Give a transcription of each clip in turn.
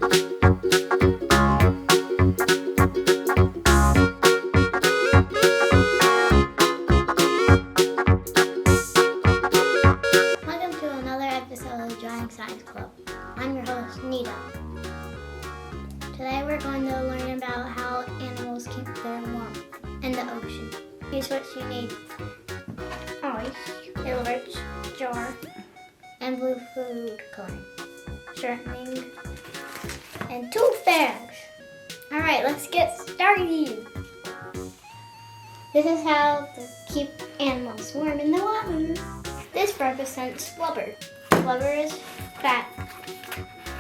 Welcome to another episode of Drawing Science Club. I'm your host, Nita. Today we're going to learn about how animals keep their warmth in the ocean. Here's what you need: ice, a large jar, and blue food coloring, shortening, and 2 bags. Alright, let's get started. This is how to keep animals warm in the water. This represents blubber. Blubber is fat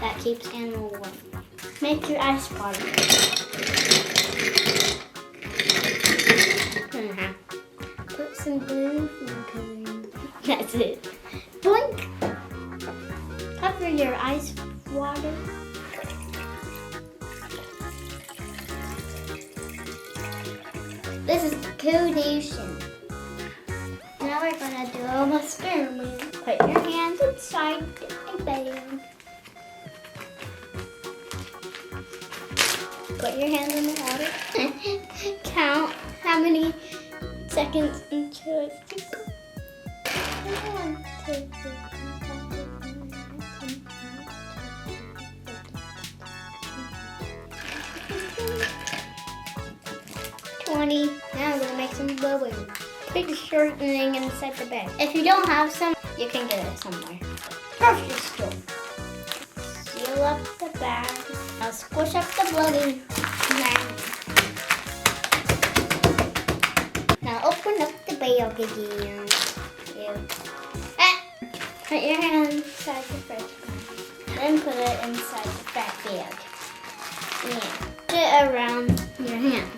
that keeps animals warm. Make your ice water. Put some blue food coloring. That's it. Blink. Cover your ice water. This is coordination. Now we're gonna do an experiment. Put your hands inside a bag. Put your hands in the water. Count how many seconds until it goes. 1, 2, 3, 20. Now we're gonna make some bubbles. Big shortening inside the bag. If you don't have some, you can get it somewhere. Grocery store. Seal up the bag. Now squish up the bloody bag. Now open up the bag again. Put your hand inside the fresh bag. Then put it inside the fat bag. Yeah. Put it around your hand.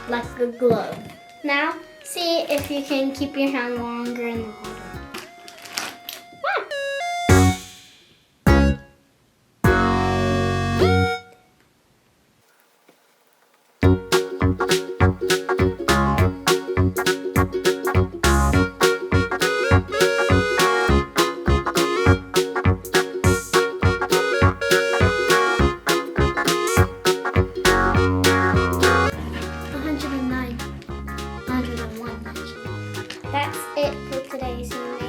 Like a glove. Now, see if you can keep your hand longer in the water. That's it for today. See you next